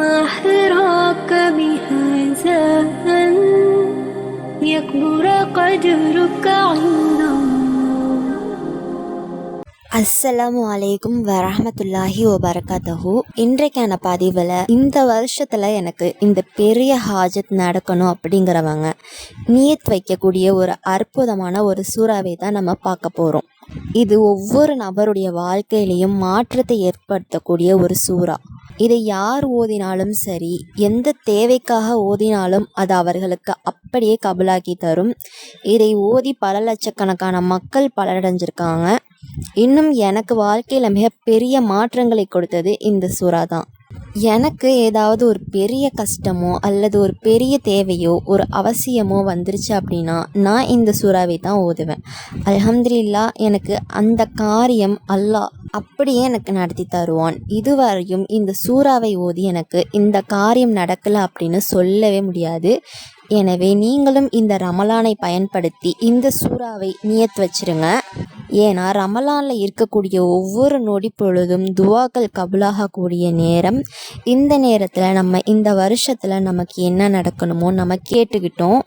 ما حراك بهذا أن يكبر قدرك عند الله. அஸ்ஸலாமு அலைக்கும் வரஹ்மத்துல்லாஹி வபரகாத்துஹு. இன்றைக்கான பதிவில் இந்த வருஷத்தில் எனக்கு இந்த பெரிய ஹாஜத் நடக்கணும் அப்படிங்கிறவங்க நியத் வைக்கக்கூடிய ஒரு அற்புதமான ஒரு சூறாவை தான் நம்ம பார்க்க போகிறோம். இது ஒவ்வொரு நபருடைய வாழ்க்கையிலையும் மாற்றத்தை ஏற்படுத்தக்கூடிய ஒரு சூறா. இதை யார் ஓதினாலும் சரி, எந்த தேவைக்காக ஓதினாலும் அது அவர்களுக்கு அப்படியே கபூலாக்கி தரும். இதை ஓதி பல லட்சக்கணக்கான மக்கள் பலனடைஞ்சிருக்காங்க. இன்னும் எனக்கு வாழ்க்கையில் மிகப்பெரிய மாற்றங்களை கொடுத்தது இந்த சூறா தான். எனக்கு ஏதாவது ஒரு பெரிய கஷ்டமோ அல்லது ஒரு பெரிய தேவையோ ஒரு அவசியமோ வந்துருச்சு அப்படின்னா நான் இந்த சூறாவை தான் ஓதுவேன். அல்ஹம்துலில்லாஹ், எனக்கு அந்த காரியம் அல்லாஹ் அப்படியே எனக்கு நடத்தி தருவான். இதுவரையும் இந்த சூறாவை ஓதி எனக்கு இந்த காரியம் நடக்கலை அப்படின்னு சொல்லவே முடியாது. எனவே நீங்களும் இந்த ரமலானை பயன்படுத்தி இந்த சூறாவை நியத் வச்சிருங்க. ஏன்னா ரமலானில் இருக்கக்கூடிய ஒவ்வொரு நொடி பொழுதும் துவாக்கள் கபூலாகக்கூடிய நேரம். இந்த நேரத்தில் நம்ம இந்த வருஷத்தில் நமக்கு என்ன நடக்கணுமோ நம்ம கேட்டுக்கிட்டோம்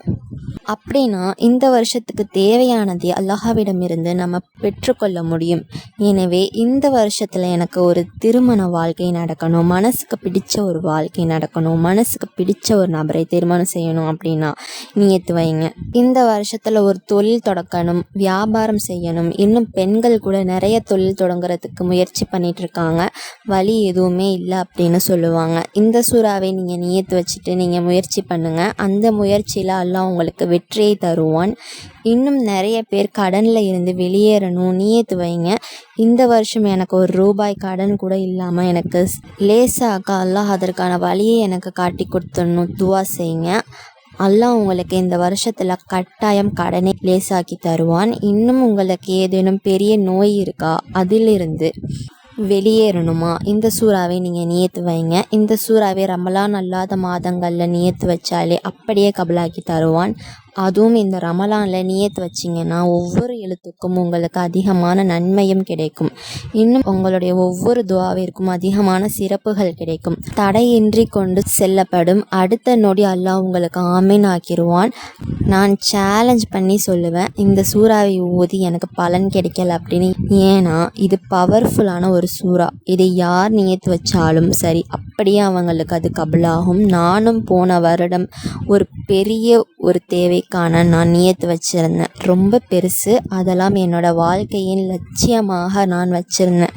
அப்படின்னா இந்த வருஷத்துக்கு தேவையானதை அல்லாஹ்விடமிருந்து நம்ம பெற்றுக்கொள்ள முடியும். எனவே இந்த வருஷத்தில் எனக்கு ஒரு திருமண வாழ்க்கை நடக்கணும், மனசுக்கு பிடிச்ச ஒரு வாழ்க்கை நடக்கணும், மனசுக்கு பிடிச்ச ஒரு நபரை திருமணம் செய்யணும் அப்படின்னா நியத்து வைங்க. இந்த வருஷத்தில் ஒரு தொழில் தொடக்கணும், வியாபாரம் செய்யணும். இன்னும் பெண்கள் கூட நிறைய தொழில் தொடங்குறதுக்கு முயற்சி பண்ணிட்டு இருக்காங்க. வழி எதுவுமே இல்லை அப்படின்னு சொல்லுவாங்க. இந்த சூறாவை நீங்கள் நியத்து வச்சுட்டு நீங்கள் முயற்சி பண்ணுங்கள். அந்த முயற்சியில் அல்லாஹ் உங்களுக்கு வெற்றியை தருவான். இன்னும் நிறைய பேர் கடனில் இருந்து வெளியேறணும், நியத்து வைங்க. இந்த வருஷம் எனக்கு ஒரு ரூபாய் கடன் கூட இல்லாமல் எனக்கு லேசாக அல்லாஹ் அதற்கான வழியை எனக்கு காட்டி கொடுத்துடணும், துவா செய்யுங்க. அல்லாஹ் உங்களுக்கு இந்த வருஷத்தில் கட்டாயம் கடனை லேசாக்கி தருவான். இன்னும் உங்களுக்கு ஏதேனும் பெரிய நோய் இருக்கா, அதிலிருந்து வெளியேறணுமா, இந்த சூறாவை நீங்கள் நியத்து வைங்க. இந்த சூறாவை ரமலான் அல்லாத மாதங்களில் நியத்து வச்சாலே அப்படியே கபூலாக்கி தருவான். அதுவும் இந்த ரமலானில் நியத்து வச்சிங்கன்னா ஒவ்வொரு எழுத்துக்கும் உங்களுக்கு அதிகமான நன்மையும் கிடைக்கும். இன்னும் உங்களுடைய ஒவ்வொரு துவாவிற்கும் அதிகமான சிறப்புகள் கிடைக்கும். தடையின்றி கொண்டு செல்லப்படும். அடுத்த நொடி அல்லாஹ் உங்களுக்கு ஆமீன் ஆக்கிடுவான். நான் சேலஞ்ச் பண்ணி சொல்லுவேன், இந்த சூறாவை ஓதி எனக்கு பலன் கிடைக்கல அப்படின்னு. ஏன்னா இது பவர்ஃபுல்லான ஒரு சூறா. இதை யார் நியத்து வச்சாலும் சரி அப்படியே அவங்களுக்கு அது கபூலாகும். நானும் போன வருடம் ஒரு பெரிய ஒரு தேவைக்கான நான் நியத்து வச்சுருந்தேன், ரொம்ப பெருசு. அதெல்லாம் என்னோட வாழ்க்கையின் லட்சியமாக நான் வச்சுருந்தேன்.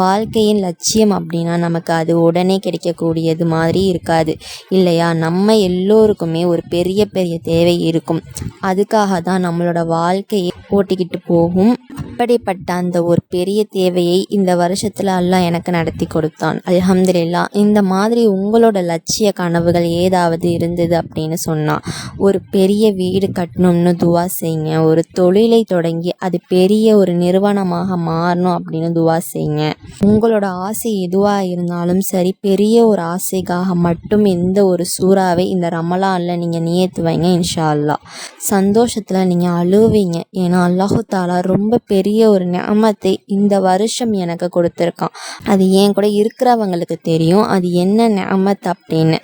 வாழ்க்கையின் லட்சியம் அப்படின்னா நமக்கு அது உடனே கிடைக்கக்கூடியது மாதிரி இருக்காது இல்லையா? நம்ம எல்லோருக்குமே ஒரு பெரிய பெரிய தேவை இருக்கும். அதுக்காக தான் நம்மளோட வாழ்க்கையை ஓட்டிக்கிட்டு போகும். அப்படிப்பட்ட அந்த ஒரு பெரிய தேவையை இந்த வருஷத்தில் அல்லாஹ் எனக்கு நடத்தி கொடுத்தான். அல்ஹம்துலில்லாஹ். இந்த மாதிரி உங்களோட லட்சிய கனவுகள் ஏதாவது இருந்தது அப்படின்னு சொன்னால் ஒரு பெரிய வீடு கட்டணும்னு துவா செய்யுங்க. ஒரு தொழிலை தொடங்கி அது பெரிய ஒரு நிறுவனமாக மாறணும் அப்படின்னு துவா செய்யுங்க. உங்களோட ஆசை எதுவாக இருந்தாலும் சரி, பெரிய ஒரு ஆசைக்காக மட்டும் இந்த ஒரு சூறாவை இந்த ரமலானில் நீங்கள் நியத்து வைங்க. இன்ஷா அல்லாஹ் சந்தோஷத்தில் நீங்கள் அழுவீங்க. ஏன்னா அல்லாஹு தாலா ரொம்ப பெரிய ஒரு நிஅமத்தை இந்த வருஷம் எனக்கு கொடுத்துருக்கான். அது ஏன் கூட இருக்கிறவங்களுக்கு தெரியும் அது என்ன நிஅமத் அப்படின்னு.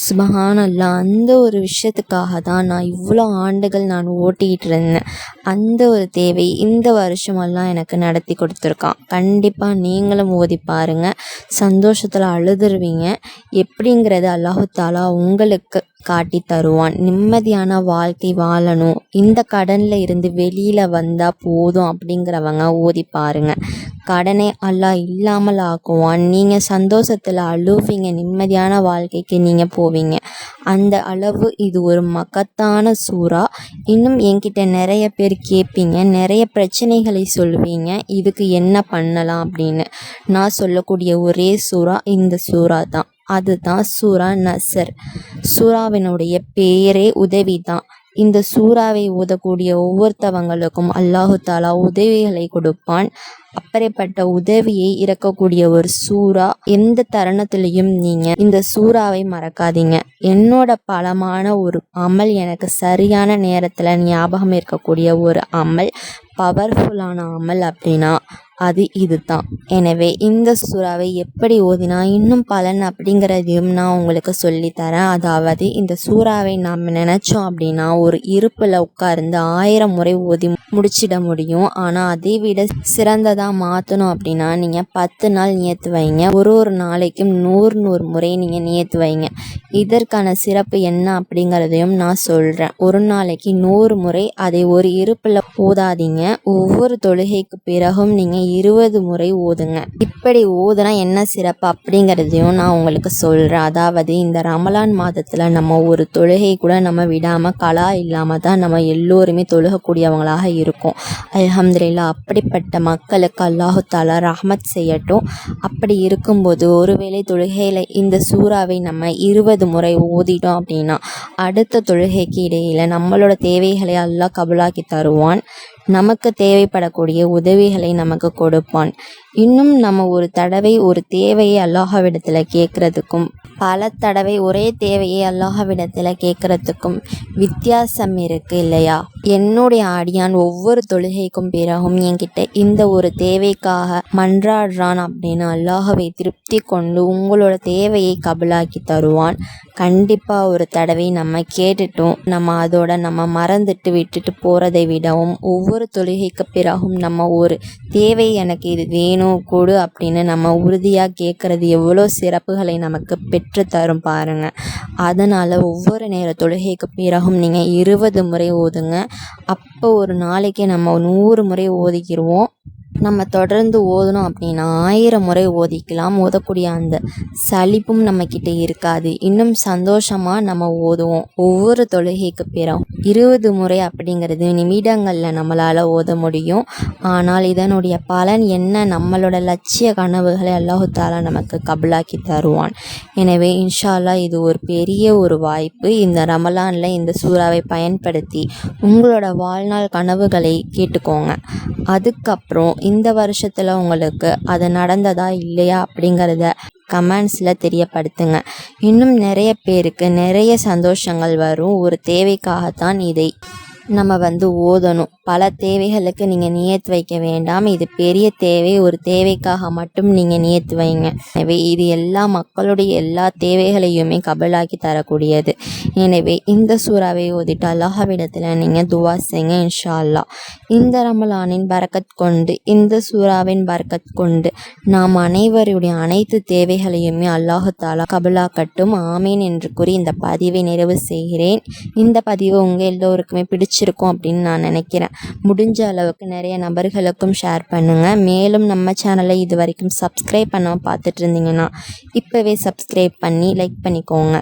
சுப்ஹானல்லாஹ். அந்த ஒரு விஷயத்துக்காக தான் நான் இவ்வளோ ஆண்டுகள் நான் ஓட்டிக்கிட்டு இருந்தேன். அந்த ஒரு தேவை இந்த வருஷமெல்லாம் எனக்கு நடத்தி கொடுத்துருக்கான். கண்டிப்பாக நீங்களும் ஓதி பாருங்கள், சந்தோஷத்தில் அழுதுருவீங்க. எப்படிங்கிறது அல்லாஹு தாலா உங்களுக்கு காட்டி தருவான். நிம்மதியான வாழ்க்கை வாழணும், இந்த கடனில் இருந்து வெளியில் வந்தால் போதும் அப்படிங்கிறவங்க ஓதி பாருங்கள். கடனை அல்லாஹ் இல்லாமல் ஆக்குவான். நீங்கள் சந்தோஷத்தில் அழுவீங்க, நிம்மதியான வாழ்க்கைக்கு நீங்கள் போவீங்க. அந்த அளவு இது ஒரு மகத்தான சூறா. இன்னும் என்கிட்ட நிறைய பேர் கேட்பீங்க, நிறைய பிரச்சனைகளை சொல்லுவீங்க, இதுக்கு என்ன பண்ணலாம் அப்படின்னு. நான் சொல்லக்கூடிய ஒரே சூறா இந்த சூறா தான். அதுதான் சூரா நஸ்ர். சூறாவினுடைய பேரே உதவி தான். இந்த சூறாவை ஓதக்கூடிய ஒவ்வொருத்தவங்களுக்கும் அல்லாஹு தாலா உதவிகளை கொடுப்பான். அப்படிப்பட்ட உதவியை இறக்கக்கூடிய ஒரு சூறா. எந்த தருணத்திலையும் நீங்கள் இந்த சூறாவை மறக்காதீங்க. என்னோட பலமான ஒரு அமல், எனக்கு சரியான நேரத்தில் ஞாபகம் இருக்கக்கூடிய ஒரு அமல், பவர்ஃபுல்லான அமல் அப்படின்னா அது இதுதான். எனவே இந்த சூறாவை எப்படி ஓதினா இன்னும் பலன் அப்படிங்கிறதையும் நான் உங்களுக்கு சொல்லித்தரேன். அதாவது இந்த சூறாவை நாம் நினச்சோம் அப்படின்னா ஒரு இருப்பில் உட்கார்ந்து 1000 முறை ஓதி முடிச்சிட முடியும். ஆனால் அதை விட சிறந்ததாக மாற்றணும் அப்படின்னா நீங்கள் 10 நாள் நியத்து வைங்க. ஒரு நாளைக்கும் 100 முறை நீங்கள் நியத்து வைங்க. இதற்கான சிறப்பு என்ன அப்படிங்கிறதையும் நான் சொல்கிறேன். ஒரு நாளைக்கு 100 முறை அதை ஒரு இருப்பில் ஓதாதீங்க. ஒவ்வொரு தொழுகைக்கு பிறகும் நீங்கள் 20 முறை ஓதுங்க. இப்படி ஓதுனா என்ன சிறப்பு அப்படிங்கிறதையும் நான் உங்களுக்கு சொல்கிறேன். அதாவது இந்த ரமலான் மாதத்தில் நம்ம ஒரு தொழுகை கூட நம்ம விடாமல் கலா இல்லாமல் தான் நம்ம எல்லோருமே தொழுகக்கூடியவங்களாக இருக்கோம். அல்ஹம்துலில்லாஹ். அப்படிப்பட்ட மக்களுக்கு அல்லாஹு தஆலா ரஹ்மத் செய்யட்டும். அப்படி இருக்கும்போது ஒருவேளை தொழுகையில் இந்த சூறாவை நம்ம 20 முறை ஓதிட்டோம் அப்படின்னா அடுத்த தொழுகைக்கு இடையில் நம்மளோட தேவைகளை அல்லாஹ் கபூலாக்கி தருவான். நமக்கு தேவைப்படக்கூடிய உதவிகளை நமக்கு கொடுப்பான். இன்னும் நம்ம ஒரு தடவை ஒரு தேவையை அல்லாஹ்விடத்தில் கேட்குறதுக்கும் பல தடவை ஒரே தேவையை அல்லாஹ்விடத்தில் கேட்குறதுக்கும் வித்தியாசம் இருக்குது இல்லையா? என்னுடைய அடியான் ஒவ்வொரு தொழுகைக்கும் பிறகும் என்கிட்ட இந்த ஒரு தேவைக்காக மன்றாடுறான் அப்படின்னு அல்லாஹ்வை திருப்தி கொண்டு உங்களோட தேவையை கபூலாக்கி தருவான். கண்டிப்பாக ஒரு தடவை நம்ம கேட்டுட்டோம் நம்ம மறந்துட்டு விட்டுட்டு போகிறதை விடவும் ஒவ்வொரு தொழுகைக்கு பிறகும் நம்ம ஒரு தேவை எனக்கு இது வேணும் கொடு அப்படின்னு நம்ம உறுதியாக கேட்குறது எவ்வளோ சிறப்புகளை நமக்கு பெற்று தரும் பாருங்க. அதனால் ஒவ்வொரு நேர தொழுகைக்கு பிறகும் நீங்கள் 20 முறை ஓதுங்க. அப்போ ஒரு நாளைக்கு நம்ம 100 முறை ஓதிக்கிடுவோம். நம்ம தொடர்ந்து ஓதணும் அப்படின்னா 1000 முறை ஓதிக்கலாம். ஓதக்கூடிய அந்த சலிப்பும் நம்மக்கிட்ட இருக்காது. இன்னும் சந்தோஷமாக நம்ம ஓதுவோம். ஒவ்வொரு தொழுகைக்கு பிறகும் 20 முறை அப்படிங்கிறது நிமிடங்களில் நம்மளால் ஓத முடியும். ஆனால் இதனுடைய பலன் என்ன? நம்மளோட லட்சிய கனவுகளை அல்லாஹு தஆலா நமக்கு கபூலாக்கி தருவான். எனவே இன்ஷா அல்லாஹ் இது ஒரு பெரிய ஒரு வாய்ப்பு. இந்த ரமலானில் இந்த சூறாவை பயன்படுத்தி உங்களோட வாழ்நாள் கனவுகளை கேட்டுக்கோங்க. அதுக்கப்புறம் இந்த வருஷத்தில் உங்களுக்கு அது நடந்ததா இல்லையா அப்படிங்கிறத கமெண்ட்ஸில் தெரியப்படுத்துங்க. இன்னும் நிறைய பேருக்கு நிறைய சந்தோஷங்கள் வரும். ஒரு தேவைக்காகத்தான் இதை நம்ம ஓதணும். பல தேவைகளுக்கு நீங்கள் நியத்து வைக்க வேண்டாம். இது பெரிய தேவை, ஒரு தேவைக்காக மட்டும் நீங்கள் நியத்து வைங்க. எனவே இது எல்லா மக்களுடைய எல்லா தேவைகளையுமே கபூலாக்கி தரக்கூடியது. எனவே இந்த சூறாவை ஓதிட்டு அல்லாஹ்விடத்தில் நீங்கள் துவா செய்யுங்க. இன்ஷா அல்லாஹ் இந்த ரமலானின் பரக்கத் கொண்டு இந்த சூறாவின் பரக்கத் கொண்டு நாம் அனைவருடைய அனைத்து தேவைகளையுமே அல்லாஹு தஆலா கபூலாக்கட்டும். ஆமீன் என்று கூறி இந்த பதிவை நிறைவு செய்கிறேன். இந்த பதிவு உங்கள் எல்லோருக்குமே பிடிச்சிருக்கும் அப்படின்னு நான் நினைக்கிறேன். முடிஞ்ச அளவுக்கு நிறைய நபர்களுக்கும் ஷேர் பண்ணுங்கள். மேலும் நம்ம சேனலை இது வரைக்கும் சப்ஸ்கிரைப் பண்ணாமல் பார்த்துட்டு இருந்தீங்கன்னா இப்போவே சப்ஸ்கிரைப் பண்ணி லைக் பண்ணிக்கோங்க.